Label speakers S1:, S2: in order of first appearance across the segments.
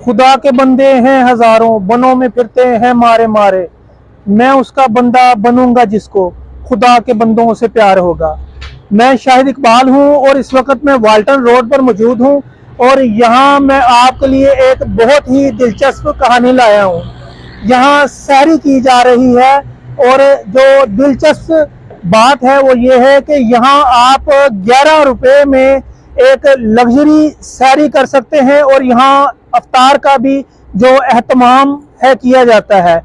S1: खुदा के बंदे हैं हजारों, बनों में फिरते हैं मारे मारे, मैं उसका बंदा बनूंगा जिसको खुदा के बंदों से प्यार होगा। मैं शाहिद इकबाल हूँ और इस वक्त मैं वाल्टन रोड पर मौजूद हूँ और यहाँ मैं आपके लिए एक बहुत ही दिलचस्प कहानी लाया हूँ। यहाँ सैरी की जा रही है और जो दिलचस्प बात है वो ये है कि यहाँ आप 11 रुपए में एक लग्जरी सैरी कर सकते हैं और यहाँ अफ्तार का भी जो एहतमाम है किया जाता है।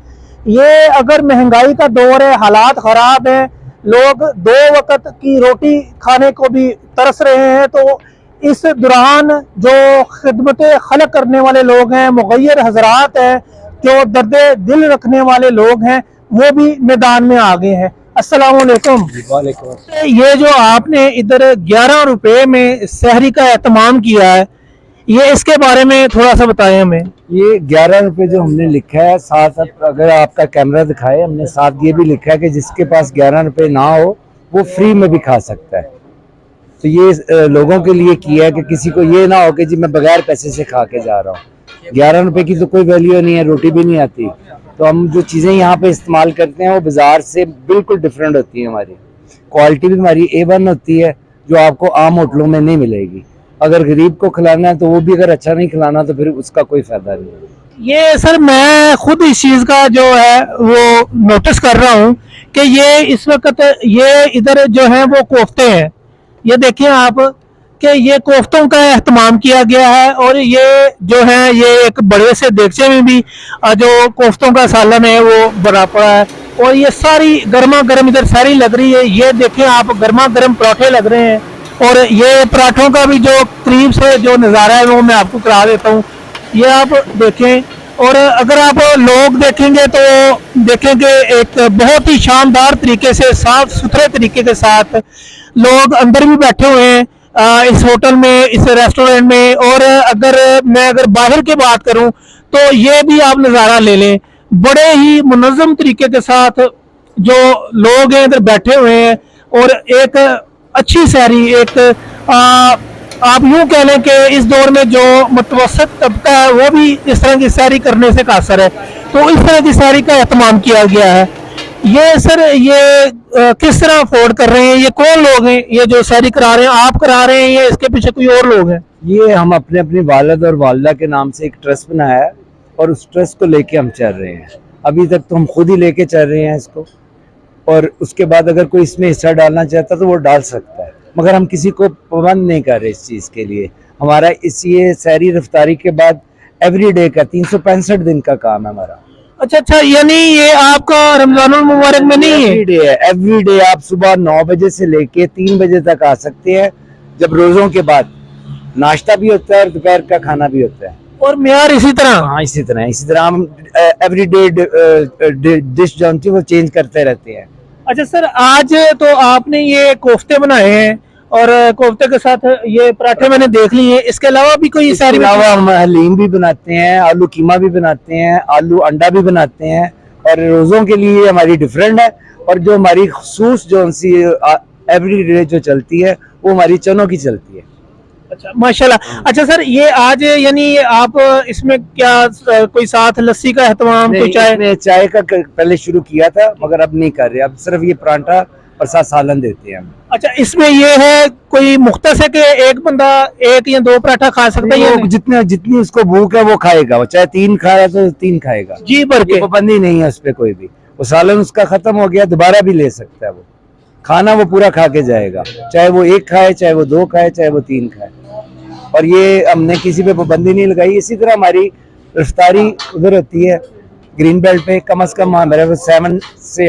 S1: ये अगर महंगाई का दौर है, हालात ख़राब हैं, लोग 2 वक्त की रोटी खाने को भी तरस रहे हैं, तो इस दौरान जो खिदमत खलक करने वाले लोग हैं, मुगैर हजरात हैं, जो दर्द दिल रखने वाले लोग हैं, वो भी मैदान में आ गए हैं। अस्सलाम वालेकुम। ये जो आपने इधर 11 रुपए में सहरी का एहतमाम किया है, ये इसके बारे में थोड़ा सा बताएं हमें।
S2: ये 11 रुपए जो हमने लिखा है, साथ अगर आपका कैमरा दिखाए, हमने साथ ये भी लिखा है कि जिसके पास 11 रुपए ना हो वो फ्री में भी खा सकता है। तो ये लोगों के लिए किया है कि किसी को ये ना हो कि जी मैं बगैर पैसे से खा के जा रहा हूँ। 11 रुपए की तो कोई वैल्यू नहीं है, रोटी भी नहीं आती। तो हम जो चीज़ें यहाँ पे इस्तेमाल करते हैं वो बाजार से बिल्कुल डिफरेंट होती है। हमारी क्वालिटी भी हमारी A1 होती है, जो आपको आम होटलों में नहीं मिलेगी। अगर गरीब को खिलाना है तो वो भी अगर अच्छा नहीं खिलाना तो फिर उसका कोई फायदा नहीं है।
S1: ये सर मैं खुद इस चीज़ का जो है वो नोटिस कर रहा हूँ कि ये इस वक्त ये इधर जो है वो कोफ्ते हैं। ये देखिए आप कि ये कोफ्तों का एहतमाम किया गया है और ये जो है ये एक बड़े से देगचे में भी जो कोफ्तों का सालन है वो बना पड़ा है और ये सारी गर्मा गर्म इधर सारी लग रही है। ये देखें आप, गर्मा गर्म पराठे लग रहे हैं और ये पराठों का भी जो करीब से जो नज़ारा है वो मैं आपको करा देता हूँ। ये आप देखें और अगर आप लोग देखेंगे तो देखेंगे एक बहुत ही शानदार तरीके से, साफ सुथरे तरीके के साथ लोग अंदर भी बैठे हुए हैं इस होटल में, इस रेस्टोरेंट में। और अगर बाहर की बात करूं तो ये भी आप नज़ारा ले लें, बड़े ही मुनज़्ज़म तरीके के साथ जो लोग हैं इधर बैठे हुए हैं और एक अच्छी सैरी, एक आप यूं कह लें कि इस दौर में जो मुतवसत तबका है वो भी इस तरह की सैरी करने से कासर है, तो इस तरह की सैरी का एहतमाम किया गया है। ये सर ये किस तरह अफोर्ड कर रहे हैं, ये कौन लोग हैं ये जो सैरी करा रहे हैं, आप करा रहे हैं या इसके पीछे कोई और लोग हैं?
S2: ये हम अपने अपनी वालिद और वालिदा के नाम से एक ट्रस्ट बनाया है और उस ट्रस्ट को लेके हम चल रहे हैं। अभी तक तो हम खुद ही लेके चल रहे हैं इसको, और उसके बाद अगर कोई इसमें हिस्सा डालना चाहता तो वो डाल सकता है, मगर हम किसी को पाबंद नहीं कर रहे इस चीज़ के लिए। हमारा ये सैरी रफ्तारी के बाद एवरीडे का 365 दिन का काम है हमारा।
S1: अच्छा, यानी ये आपका रमजानुल मुबारक में नहीं है?
S2: एवरीडे है, एवरीडे। आप सुबह 9 बजे से लेके 3 बजे तक आ सकते हैं, जब रोज़ों के बाद नाश्ता भी होता है और दोपहर का खाना भी होता है।
S1: और मेयार इसी तरह?
S2: हाँ, इसी तरह हम एवरीडे डिश जो होती है वो चेंज करते रहते हैं।
S1: अच्छा सर, आज तो आपने ये कोफ्ते बनाए हैं और कोफ्ते के साथ ये पराठे मैंने देख लिए हैं, इसके अलावा भी कोई
S2: इसके अलावा हम हलीम भी बनाते हैं, आलू कीमा भी बनाते हैं, आलू अंडा भी बनाते हैं, और रोज़ों के लिए हमारी डिफरेंट है। और जो हमारी खुसूस जो सी एवरीडे जो चलती है वो हमारी चनों की चलती है।
S1: अच्छा, माशाल्लाह। अच्छा सर, ये आज यानी आप इसमें क्या कोई साथ लस्सी का एहतमाम, कोई
S2: चाय का पहले शुरू किया था मगर अब नहीं कर रहे, अब सिर्फ ये पराठा और साथ सालन देते हैं हम।
S1: अच्छा, इसमें ये है कोई मुख्तस है कि एक बंदा 1 या 2 पराठा खा सकता है?
S2: जितनी उसको भूख है वो खाएगा, वो चाहे 3 खा रहा है तो 3 खाएगा
S1: जी भर के,
S2: पाबंदी नहीं है उस पर कोई भी। वो सालन उसका खत्म हो गया, दोबारा भी ले सकता है, वो खाना वो पूरा खा के जाएगा, चाहे वो 1 खाए, चाहे वो 2 खाए, चाहे वो 3 खाए। और ये हमने किसी पे पाबंदी नहीं लगाई। इसी तरह हमारी रफ्तारी उधर होती है ग्रीन बेल्ट पे, कम से कम हमारे 7 से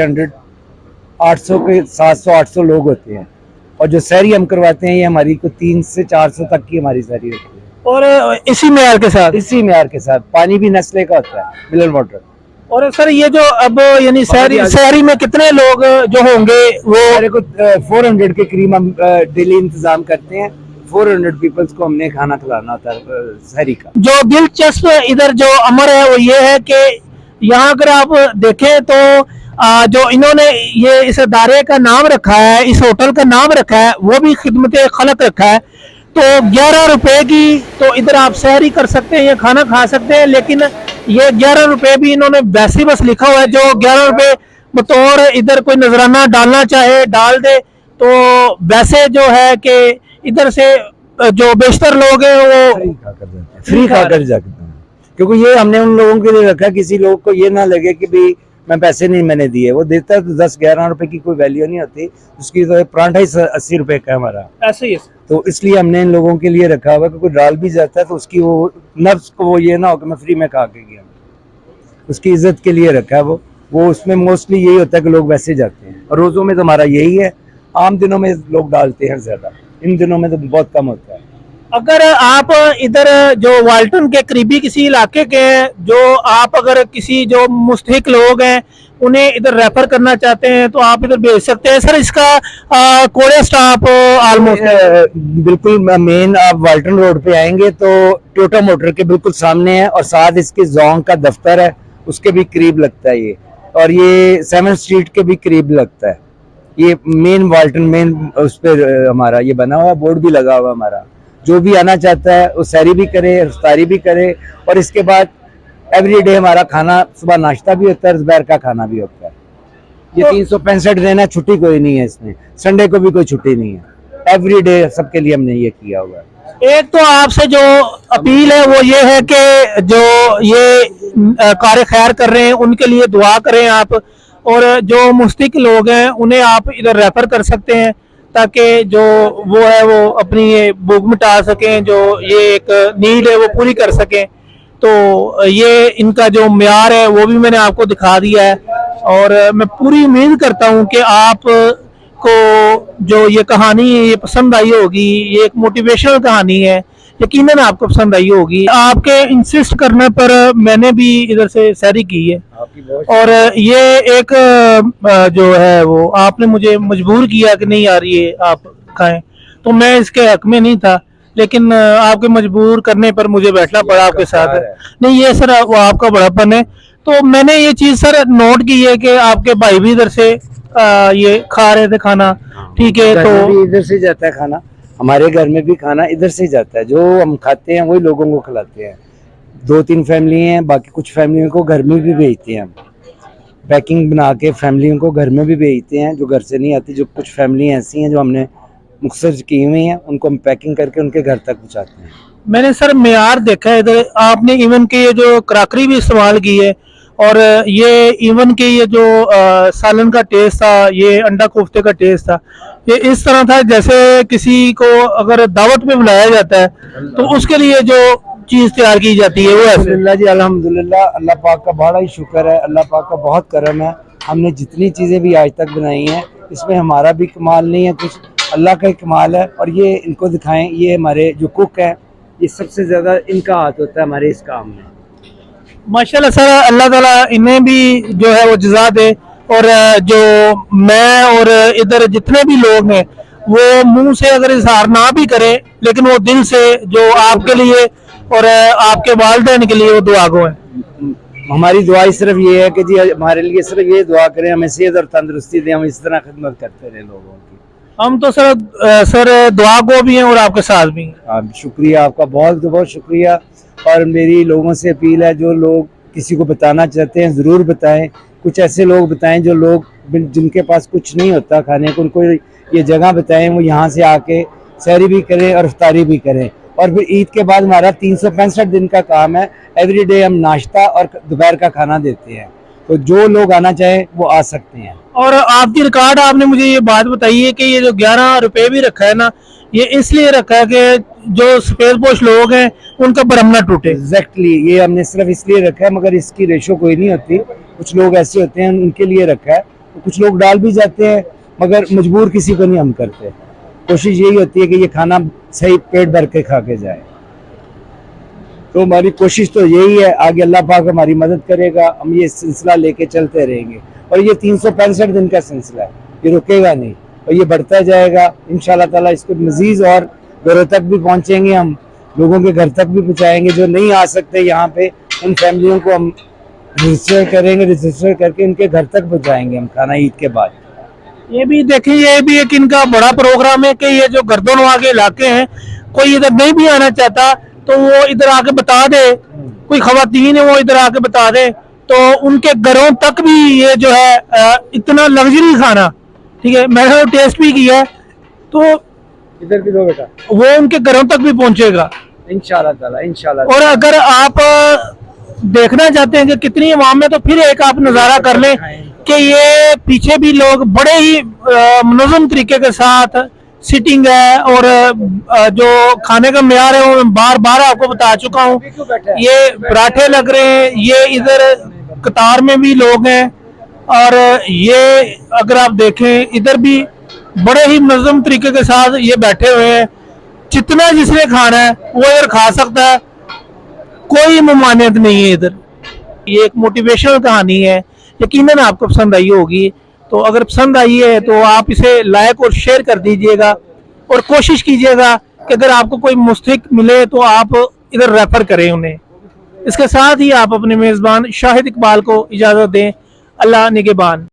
S2: 800 के 700-800 लोग होते हैं, और जो सैरी हम करवाते हैं ये हमारी को 300 से 400 तक की हमारी सैरी होती है।
S1: और इसी मेयार के साथ
S2: पानी भी नस्ले का होता है, मिनरल वाटर।
S1: और सर ये जो अब यानी सैरी में कितने लोग जो होंगे वो?
S2: हमारे को 400 के करीब हम डेली इंतजाम करते हैं। 400 पीपल्स को हमने खाना खिलाना होता है सहरी का।
S1: जो दिलचस्प इधर जो अमर है वो ये है कि यहाँ अगर आप देखें तो जो इन्होंने ये इस अदारे का नाम रखा है, इस होटल का नाम रखा है, वो भी खिदमत खलक रखा है। तो 11 रुपए की तो इधर आप सहरी कर सकते हैं या खाना खा सकते हैं, लेकिन ये 11 रुपए भी इन्होंने वैसे बस लिखा हुआ है। जो 11 रुपए बतौर इधर कोई नजराना डालना चाहे डाल दे, तो वैसे जो है कि इधर से जो बेशतर लोग हैं वो
S2: फ्री खाकर जाते हैं, फ्री खाकर जाते हैं। क्योंकि ये हमने उन लोगों के लिए रखा है, किसी लोग को ये ना लगे कि भाई मैं पैसे नहीं मैंने दिए, वो देता है तो 10-11 रुपए की कोई वैल्यू नहीं होती उसकी। तो परांठा ही 80 रुपए का है हमारा,
S1: ऐसे ही है।
S2: तो इसलिए हमने इन लोगों के लिए रखा हुआ है कि कोई डाल भी जाता है तो उसकी वो नफ्स को वो ये ना हो कि मैं फ्री में खा के गया, उसकी इज्जत के लिए रखा है वो उसमें मोस्टली यही होता है कि लोग वैसे जाते हैं। और रोजों में तो हमारा यही है, आम दिनों में लोग डालते हैं ज्यादा, इन दिनों में तो बहुत कम होता है।
S1: अगर आप इधर जो वाल्टन के करीबी किसी इलाके के हैं, जो आप अगर किसी जो मुस्तहिक लोग हैं उन्हें इधर रेफर करना चाहते हैं तो आप इधर भेज सकते हैं। सर इसका कोड़े स्टॉप ऑलमोस्ट
S2: बिल्कुल मेन आप वाल्टन रोड पे आएंगे तो टोयोटा मोटर के बिल्कुल सामने है, और साथ इसके जोंग का दफ्तर है उसके भी करीब लगता है ये, और ये 7th स्ट्रीट के भी करीब लगता है। ये मेन वाल्टन मेन उस पर हमारा ये बना हुआ बोर्ड भी लगा हुआ हमारा। जो भी आना चाहता है वो सैरी भी करे, इफ्तारी भी करे, और इसके बाद एवरीडे हमारा खाना सुबह नाश्ता भी होता है, दोपहर का खाना भी होता है। ये 365 दिन है, छुट्टी कोई नहीं है इसमें, संडे को भी कोई छुट्टी नहीं है, एवरीडे सबके लिए हमने ये किया हुआ है।
S1: एक तो आपसे जो अपील है वो ये है कि जो ये कार्य खैर कर रहे हैं उनके लिए दुआ करें आप, और जो मुस्तहिक लोग हैं उन्हें आप इधर रेफर कर सकते हैं ताकि जो वो है वो अपनी ये भूख मिटा सकें, जो ये एक नीड है वो पूरी कर सकें। तो ये इनका जो म्यार है वो भी मैंने आपको दिखा दिया है, और मैं पूरी उम्मीद करता हूँ कि आप को जो ये कहानी है ये पसंद आई होगी। ये एक मोटिवेशनल कहानी है, यकीनन आपको पसंद आई होगी। आपके इंसिस्ट करने पर मैंने भी इधर से सैरी की है, और ये एक जो है वो आपने मुझे मजबूर किया कि नहीं यार ये आप खाएं, तो मैं इसके हक में नहीं था, लेकिन आपके मजबूर करने पर मुझे बैठना पड़ा आपके साथ। नहीं ये सर वो आपका बड़ापन है। तो मैंने ये चीज सर नोट की है कि आपके भाई भी इधर से ये खा रहे थे खाना, ठीक है। तो
S2: इधर से जाता है खाना, हमारे घर में भी खाना इधर से जाता है, जो हम खाते हैं वही लोगों को खिलाते हैं। 2-3 फैमिली हैं, बाकी कुछ फैमिलियों को घर में भी भेजते हैं हम, पैकिंग बना के फैमिलियों को घर में भी भेजते हैं जो घर से नहीं आती। जो कुछ फैमिली ऐसी हैं जो हमने मुख्तर की हुई हैं उनको हम पैकिंग करके उनके घर तक पहुँचाते हैं।
S1: मैंने सर मेयार देखा है इधर, आपने इवन के ये जो क्रॉकरी भी इस्तेमाल की है, और ये इवन के ये जो सालन का टेस्ट था, ये अंडा कोफ्ते का टेस्ट था, ये इस तरह था जैसे किसी को अगर दावत में बुलाया जाता है तो उसके लिए जो चीज तैयार की जाती है वो ऐसे।
S2: अल्हम्दुलिल्लाह जी, अल्हम्दुलिल्लाह, अल्लाह पाक का बड़ा ही शुक्र है, अल्लाह पाक का बहुत करम है। हमने जितनी चीज़ें भी आज तक बनाई हैं इसमें हमारा भी कमाल नहीं है, कुछ अल्लाह का ही कमाल है। और ये इनको दिखाएं, ये हमारे जो कुक हैं ये सबसे ज़्यादा इनका हाथ होता है हमारे इस काम में।
S1: माशाल्लाह सर, अल्लाह ताला इन्हें भी जो है वो जज़ा दे, और जो मैं और इधर जितने भी लोग हैं वो मुंह से अगर इजहार ना भी करें, लेकिन वो दिल से जो आपके लिए और आपके वालिदैन के लिए वो दुआ गो है।
S2: हमारी दुआ सिर्फ ये है कि जी हमारे लिए सिर्फ ये दुआ करें, हमें सेहत और तंदुरुस्ती दें, हम इस तरह खिदमत करते रहे लोगों की।
S1: हम तो सर दुआ गो भी हैं और आपके साथ भी हैं।
S2: शुक्रिया आपका, बहुत बहुत शुक्रिया। और मेरी लोगों से अपील है, जो लोग किसी को बताना चाहते हैं ज़रूर बताएं, कुछ ऐसे लोग बताएं जो लोग जिनके पास कुछ नहीं होता खाने को, उनको ये जगह बताएं, वो यहाँ से आके सैरी भी करें और इफ्तारी भी करें। और फिर ईद के बाद हमारा 365 दिन का काम है, एवरीडे हम नाश्ता और दोपहर का खाना देते हैं, तो जो लोग आना चाहें वो आ सकते हैं।
S1: और आपकी रिकॉर्ड आपने मुझे ये बात बताई है कि ये जो 11 रुपए भी रखा है ना, ये इसलिए रखा है कि जो सफेदपोश लोग हैं उनका भरम ना टूटे।
S2: एग्जैक्टली, ये हमने सिर्फ इसलिए रखा है, मगर इसकी रेशो कोई नहीं होती। कुछ लोग ऐसे होते हैं उनके लिए रखा है, तो कुछ लोग डाल भी जाते हैं, मगर मजबूर किसी को नहीं हम करते। कोशिश यही होती है कि ये खाना सही पेट भर के खा के जाए। तो हमारी कोशिश तो यही है, आगे अल्लाह पाक हमारी मदद करेगा, हम ये सिलसिला लेके चलते रहेंगे। और ये 365 दिन का सिलसिला है, ये रुकेगा नहीं और ये बढ़ता जाएगा इंशाल्लाह ताला। इसको मजीद और घरों तक भी पहुंचेंगे, हम लोगों के घर तक भी पहुंचाएंगे। जो नहीं आ सकते यहाँ पे, उन फैमिलियों को हम रजिस्टर करेंगे, रजिस्टर करके उनके घर तक पहुंचाएंगे हम खाना ईद के बाद।
S1: ये भी देखिए, ये भी एक इनका बड़ा प्रोग्राम है कि ये जो गर्दनवा के इलाके हैं, कोई इधर नहीं भी आना चाहता तो वो इधर आके बता दे, कोई खवातीन है वो इधर आके बता दे, तो उनके घरों तक भी ये जो है इतना लग्जरी खाना, ठीक है, मैंने टेस्ट भी किया है, तो
S2: इधर भी दो बेटा,
S1: वो उनके घरों तक भी पहुंचेगा
S2: इंशाल्लाह ताला, इंशाल्लाह।
S1: और अगर आप देखना चाहते हैं कि कितनी आवाम है, तो फिर एक आप नज़ारा कर लें कि ये पीछे भी लोग बड़े ही मुनज़्ज़म तरीके के साथ सिटिंग है, और जो खाने का मेयार है वो मैं बार बार आपको बता चुका हूँ। ये पराठे लग रहे हैं, ये इधर कतार में भी लोग हैं, और ये अगर आप देखें इधर भी बड़े ही मुनज़्ज़म तरीके के साथ ये बैठे हुए हैं। जितना जिसने खाना है वो इधर खा सकता है, कोई ममानियत नहीं है इधर। ये एक मोटिवेशनल कहानी है, यकीनन आपको पसंद आई होगी। तो अगर पसंद आई है तो आप इसे लाइक और शेयर कर दीजिएगा, और कोशिश कीजिएगा कि अगर आपको कोई मुस्तहिक मिले तो आप इधर रेफर करें उन्हें। इसके साथ ही आप अपने मेज़बान शाहिद इकबाल को इजाज़त दें। अल्लाह निगहबान।